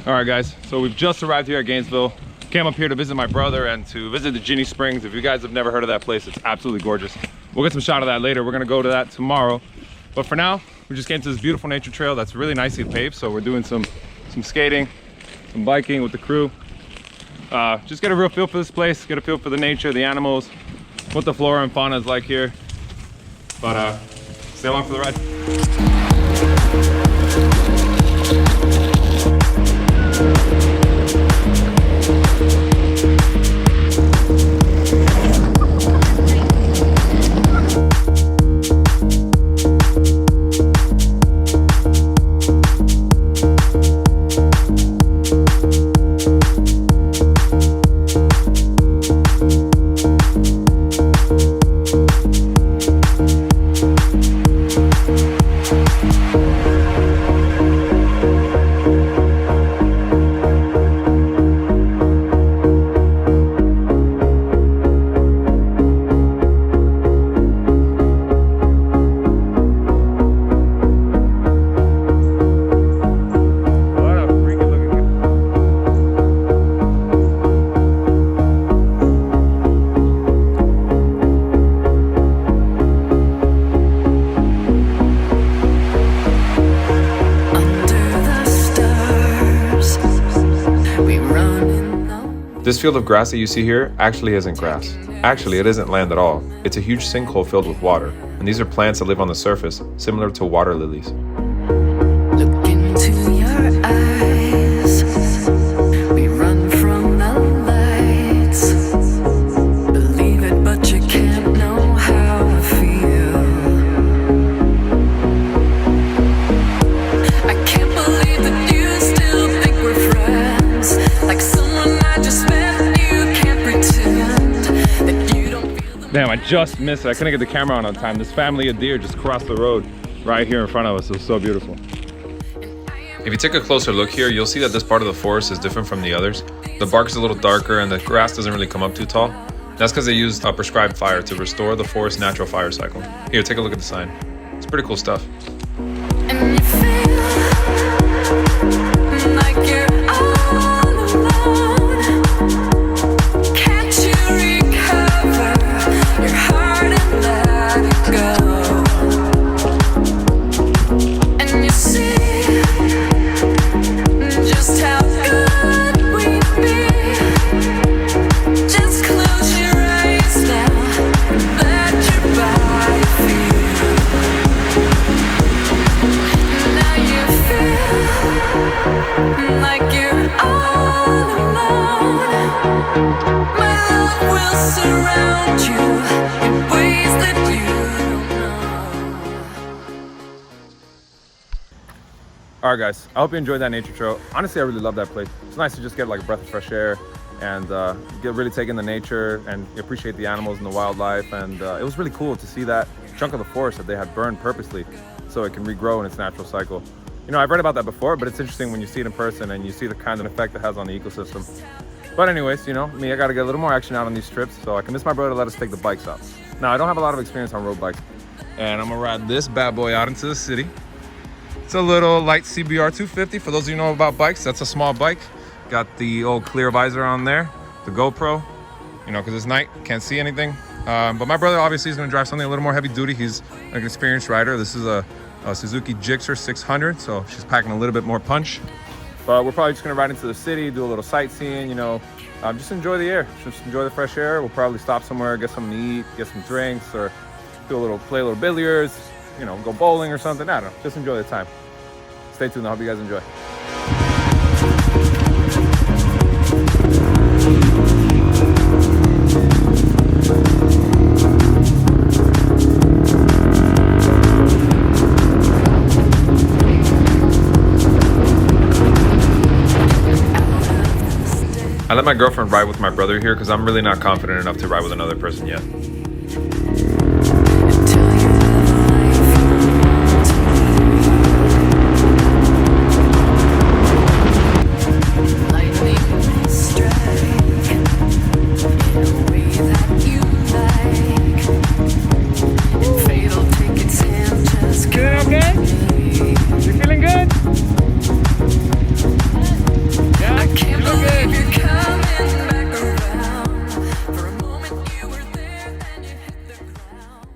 All right, guys, so we've just arrived here at Gainesville. Came up here to visit my brother and to visit the Ginnie Springs. If you guys have never heard of that place, it's absolutely gorgeous. We'll get some shot of that later. We're gonna go to that tomorrow. But for now, we just came to this beautiful nature trail that's really nicely paved. So we're doing some skating, some biking with the crew. Just get a real feel for this place, get a feel for the nature, the animals, what the flora and fauna is like here. But stay along for the ride. This field of grass that you see here actually isn't grass. Actually, it isn't land at all. It's a huge sinkhole filled with water, and these are plants that live on the surface, similar to water lilies. Look into your eyes. We run from the lights. Believe it, but you can't know how I feel. I can't believe that you still think we're friends. Like someone I just met. Damn, I just missed it. I couldn't get the camera on time. This family of deer just crossed the road right here in front of us. It was so beautiful. If you take a closer look here, you'll see that this part of the forest is different from the others. The bark's a little darker and the grass doesn't really come up too tall. That's because they used a prescribed fire to restore the forest's natural fire cycle. Here, take a look at the sign. It's pretty cool stuff. And you feel like you're all alone. Can't you recover your heart and let it go? And you see just how good we'd be. Just close your eyes now and let your body feel. Now you feel like you're all alone. My love will surround you in ways that you don't know. All right, guys, I hope you enjoyed that nature trail. Honestly, I really love that place. It's nice to just get like a breath of fresh air and really take in the nature and appreciate the animals and the wildlife. And it was really cool to see that chunk of the forest that they had burned purposely so it can regrow in its natural cycle. You know, I've read about that before, but it's interesting when you see it in person and you see the kind of effect it has on the ecosystem. But anyways, you know, I gotta get a little more action out on these trips, so I convinced my brother to let us take the bikes out. Now, I don't have a lot of experience on road bikes, and I'm gonna ride this bad boy out into the city. It's a little light CBR 250. For those of you who know about bikes, that's a small bike. Got the old clear visor on there, the GoPro, you know, because it's night, can't see anything. But my brother obviously is gonna drive something a little more heavy duty. He's an experienced rider. This is a Suzuki Gixxer 600, so she's packing a little bit more punch. But we're probably just gonna ride into the city, do a little sightseeing, you know, just enjoy the air, just enjoy the fresh air. We'll probably stop somewhere, get something to eat, get some drinks, or play a little billiards, you know, go bowling or something. I don't know, just enjoy the time. Stay tuned, I hope you guys enjoy. I let my girlfriend ride with my brother here because I'm really not confident enough to ride with another person yet. Until you live a life you want to lead. Lightning will strike in a way that you like. And fate will take its hand, just come to me. You feeling good? I can't believe you're coming back around. For a moment you were there, then you hit the ground.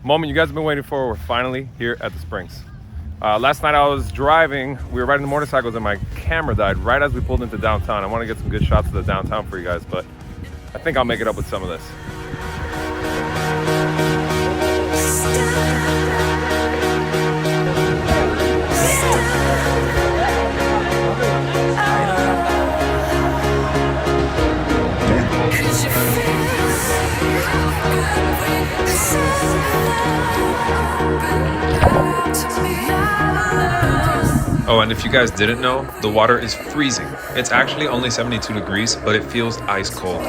Moment you guys have been waiting for. We're finally here at the Springs. Last night I was driving, we were riding the motorcycles and my camera died right as we pulled into downtown. I want to get some good shots of the downtown for you guys, but I think I'll make it up with some of this. Cause you feel Oh, and if you guys didn't know, the water is freezing. It's actually only 72 degrees, but it feels ice cold.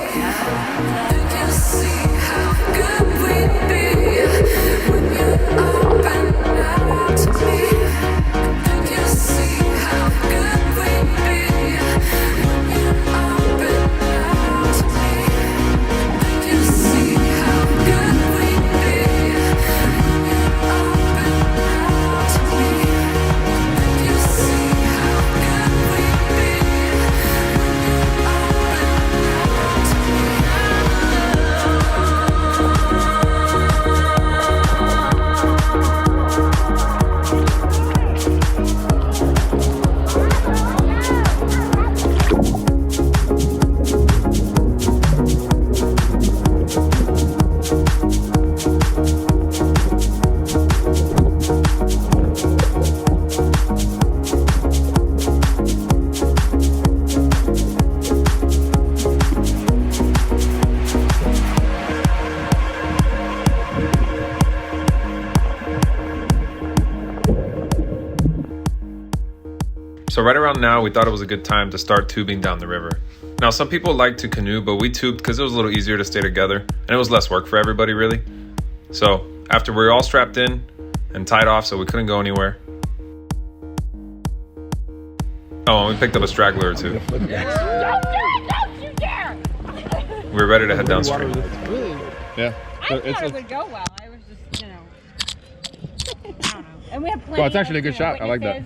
So right around now, we thought it was a good time to start tubing down the river. Now, some people like to canoe, but we tubed because it was a little easier to stay together, and it was less work for everybody, really. So after we were all strapped in and tied off so we couldn't go anywhere. Oh, and we picked up a straggler or two. Don't do it! Don't you dare! We were ready to head downstream. Yeah. I thought it would go well. I was just, I don't know. And we have plenty. Well, it's actually a good shot. I like that.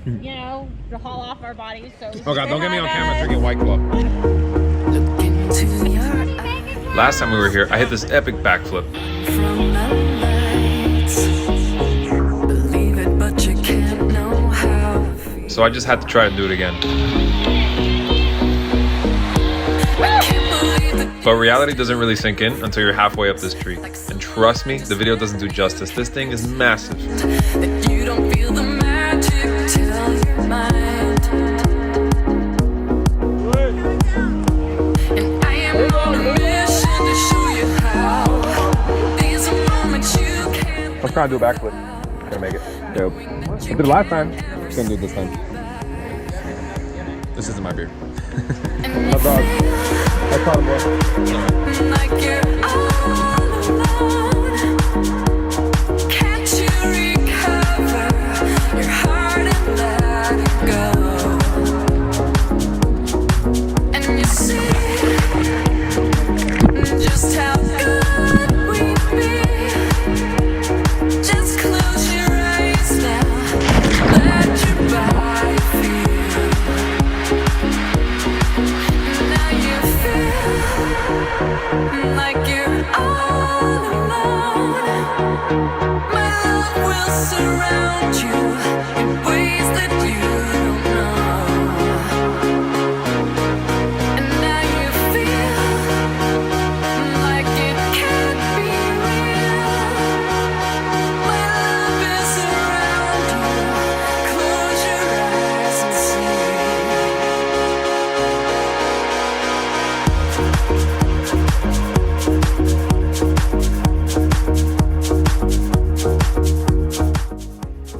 To haul off our bodies. So Oh God, don't get me on camera drinking White Claw. Look into your eyes Last time we were here, I hit this epic backflip. from the lights. Believe it, but you can't know how I feel. So I just had to try to do it again. I can't believe that But reality doesn't really sink in until you're halfway up this tree. And trust me, the video doesn't do justice. This thing is massive. that you don't feel the magic till your mind. And I am on a mission to show you how. These are moments you can't. Let's try to do a backflip. Gonna make it. Dope. I did it last time. Just gonna do it this time. This isn't my beer. My dog. I caught him, bro. Like you're all alone. Can't you recover your heart and let it go? And you see just how good we be. Just close your eyes now. Let your body feel. Now you feel like you're all alone. My love will surround you in ways that you don't know. And now you feel like it can't be real. My love is around you. Close your eyes and see.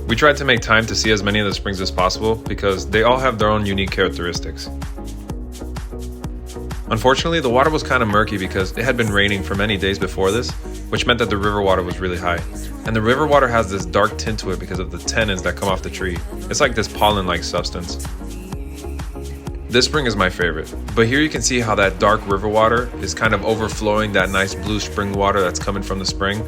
We tried to make time to see as many of the springs as possible because they all have their own unique characteristics. Unfortunately, the water was kind of murky because it had been raining for many days before this, which meant that the river water was really high. And the river water has this dark tint to it because of the tannins that come off the tree. It's like this pollen-like substance. This spring is my favorite, but here you can see how that dark river water is kind of overflowing that nice blue spring water that's coming from the spring,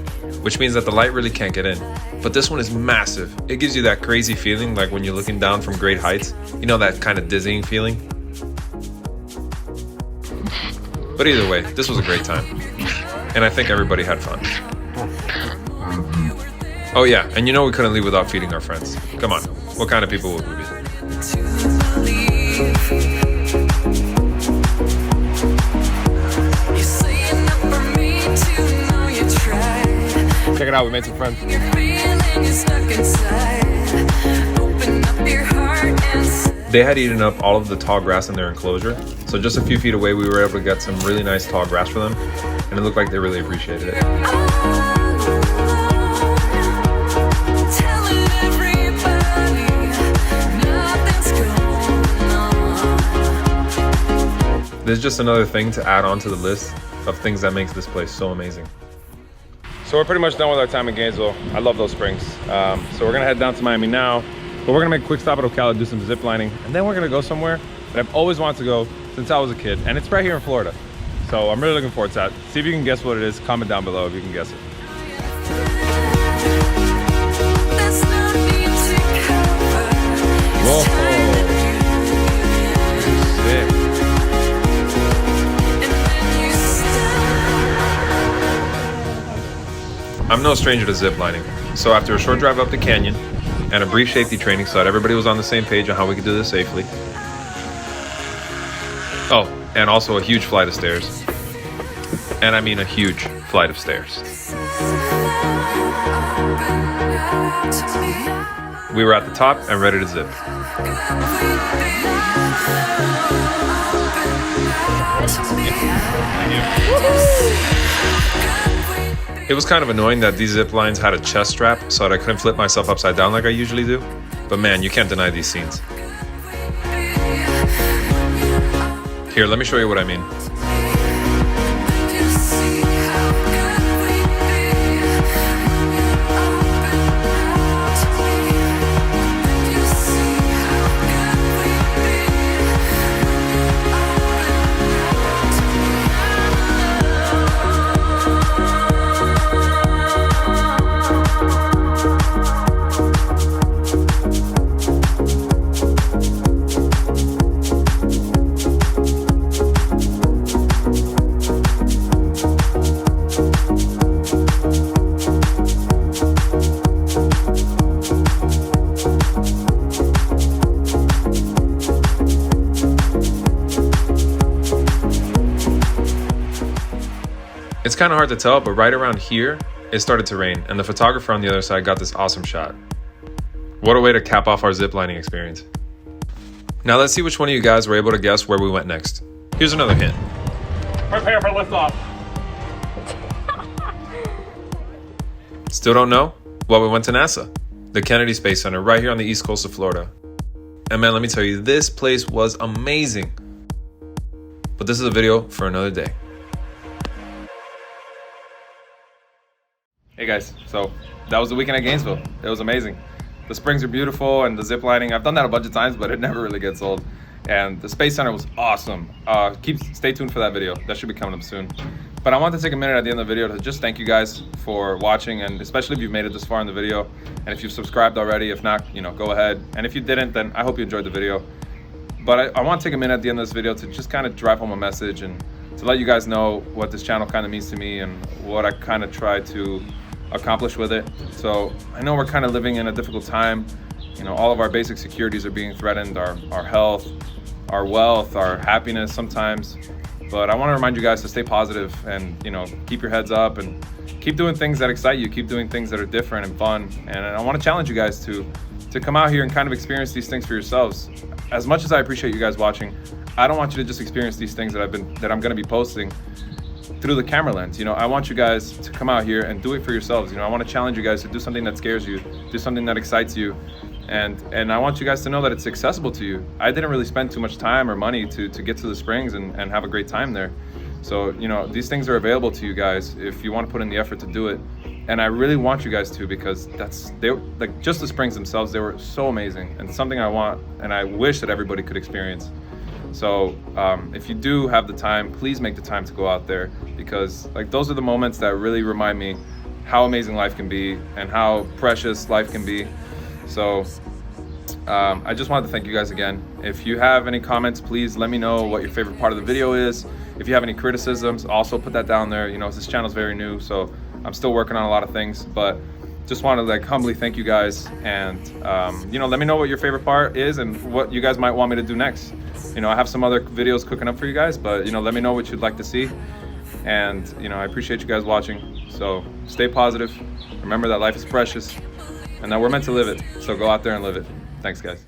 which means that the light really can't get in. But this one is massive. It gives you that crazy feeling like when you're looking down from great heights. You know, that kind of dizzying feeling? But either way, this was a great time. And I think everybody had fun. Oh yeah, and you know we couldn't leave without feeding our friends. Come on, what kind of people would we be? Check it out, we made some friends. They had eaten up all of the tall grass in their enclosure, so just a few feet away we were able to get some really nice tall grass for them, and it looked like they really appreciated it. There's just another thing to add on to the list of things that makes this place so amazing. So we're pretty much done with our time in Gainesville. I love those springs. So we're gonna head down to Miami now, but we're gonna make a quick stop at Ocala, do some zip lining, and then we're gonna go somewhere that I've always wanted to go since I was a kid, and it's right here in Florida. So I'm really looking forward to that. See if you can guess what it is. Comment down below if you can guess it. Whoa. Sick. I'm no stranger to ziplining, so after a short drive up the canyon and a brief safety training so that everybody was on the same page on how we could do this safely. Oh, and also a huge flight of stairs. And I mean a huge flight of stairs. We were at the top and ready to zip. It was kind of annoying that these zip lines had a chest strap so that I couldn't flip myself upside down like I usually do. But man, you can't deny these scenes. Here, let me show you what I mean. It's kind of hard to tell, but right around here, it started to rain, and the photographer on the other side got this awesome shot. What a way to cap off our ziplining experience. Now let's see which one of you guys were able to guess where we went next. Here's another hint. Prepare for liftoff. Still don't know? Well, we went to NASA, the Kennedy Space Center, right here on the east coast of Florida. And man, let me tell you, this place was amazing. But this is a video for another day. Hey guys, so that was the weekend at Gainesville. It was amazing. The springs are beautiful and the zip lining, I've done that a bunch of times, but it never really gets old. And the Space Center was awesome. Stay tuned for that video. That should be coming up soon. But I want to take a minute at the end of the video to just thank you guys for watching, and especially if you've made it this far in the video. And if you've subscribed already, if not, go ahead. And if you didn't, then I hope you enjoyed the video. But I want to take a minute at the end of this video to just kind of drive home a message and to let you guys know what this channel kind of means to me and what I kind of try to accomplish with it. So I know we're kind of living in a difficult time. All of our basic securities are being threatened, our health, our wealth, our happiness sometimes. But I want to remind you guys to stay positive and keep your heads up and keep doing things that excite you, keep doing things that are different and fun. And I want to challenge you guys to come out here and kind of experience these things for yourselves. As much as I appreciate you guys watching, I don't want you to just experience these things that I'm going to be posting through the camera lens. I want you guys to come out here and do it for yourselves. I want to challenge you guys to do something that scares you, do something that excites you, And I want you guys to know that it's accessible to you. I didn't really spend too much time or money to get to the springs and have a great time there. So, you know, these things are available to you guys if you want to put in the effort to do it. And I really want you guys to, because like just the springs themselves, they were so amazing and something I want and I wish that everybody could experience. So if you do have the time, please make the time to go out there, because like those are the moments that really remind me how amazing life can be and how precious life can be. So I just wanted to thank you guys again. If you have any comments, please let me know what your favorite part of the video is. If you have any criticisms, also put that down there. You know, this channel is very new, so I'm still working on a lot of things, but just want to like humbly thank you guys. And you know, let me know what your favorite part is and what you guys might want me to do next. You know, I have some other videos cooking up for you guys, but you know, let me know what you'd like to see. And you know, I appreciate you guys watching. So stay positive. Remember that life is precious and that we're meant to live it. So go out there and live it. Thanks, guys.